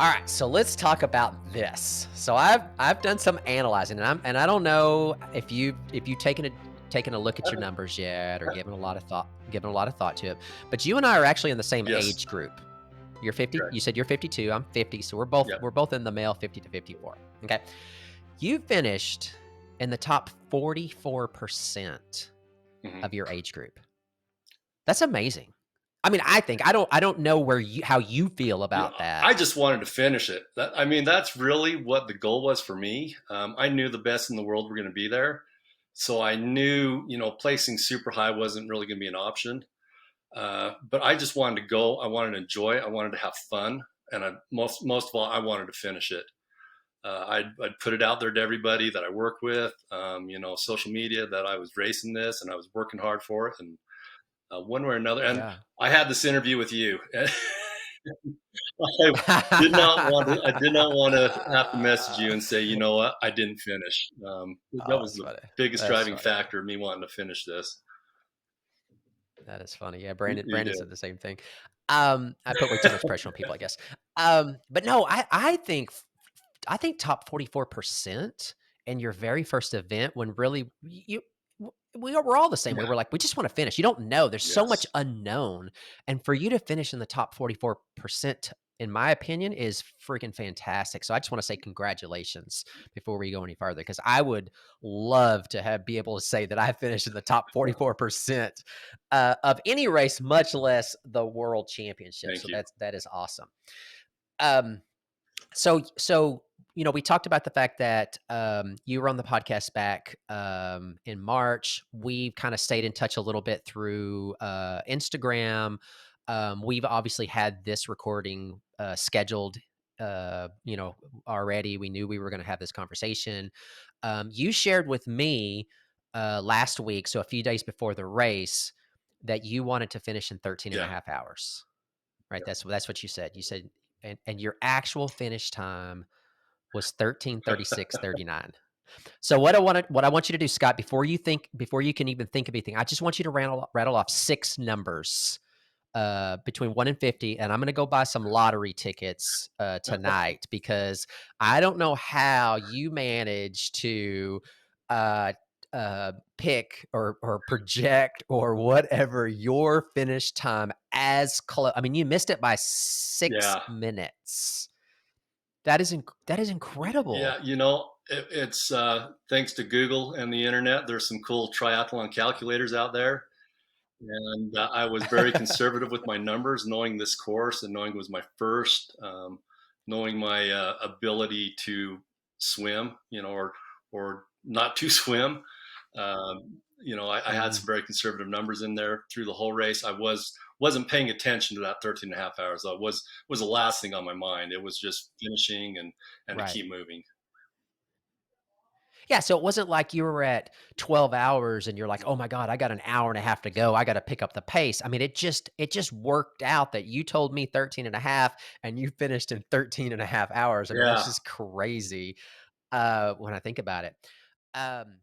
All right, so let's talk about this. So I've done some analyzing, and I don't know if you've taken a look at your numbers yet or given a lot of thought to it. But you and I are actually in the same Yes. age group. You're 50. Okay. You said you're 52. I'm 50. So Yep. we're both in the male 50 to 54. Okay. You finished in the top 44% Mhm. of your age group. That's amazing. I mean, I don't know how you feel You know, about that. I just wanted to finish it. I mean, that's really what the goal was for me. I knew the best in the world were going to be there, so I knew, placing super high wasn't really going to be an option. But I just wanted to go. I wanted to enjoy. I wanted to have fun, and most of all, I wanted to finish it. I'd put it out there to everybody that I work with, social media, that I was racing this and I was working hard for it, and one way or another. And Yeah. I had this interview with you. I I did not want to have to message you and say, you know what, I didn't finish. That Oh, was that's the funny. biggest That's driving funny. factor of me wanting to finish this. That is funny. Yeah, You Brandon did. said the same thing. I put way too much pressure on people, I guess. But no, I think top 44% in your very first event when really we're all the same way. Yeah. We're like, we just want to finish. You don't know. There's so much Yes. unknown. And for you to finish in the top 44%, in my opinion, is freaking fantastic. So I just want to say congratulations before we go any further, because I would love to be able to say that I finished in the top 44% of any race, much less the World Championship. Thank So you. that is awesome. Um, so we talked about the fact that you were on the podcast back in March. We've kind of stayed in touch a little bit through Instagram. We've obviously had this recording scheduled, already. We knew we were going to have this conversation. You shared with me last week, so a few days before the race, that you wanted to finish in 13 and a Yeah. half hours. Right? Yeah. That's what you said. You said, and your actual finish time was 13:36:39. So what I want you to do, Scott, before you can even think of anything, I just want you to rattle off six numbers between 1 and 50, and I'm going to go buy some lottery tickets tonight, because I don't know how you manage to uh, pick or project or whatever your finish time as close. I mean, you missed it by 6 Yeah. minutes. That is incredible. Yeah. It's thanks to Google and the internet. There's some cool triathlon calculators out there. And I was very conservative with my numbers, knowing this course and knowing it was my first, knowing my ability to swim, or not to swim. I had Mm, some very conservative numbers in there through the whole race. I wasn't paying attention to that 13 and a half hours. That was the last thing on my mind. It was just finishing and to right. keep moving. Yeah, so it wasn't like you were at 12 hours and you're like, "Oh my god, I got an hour and a half to go. I gotta pick up the pace." I mean, it just worked out that you told me 13 and a half and you finished in 13 and a half hours. I mean, that's Yeah. just crazy, when I think about it. Um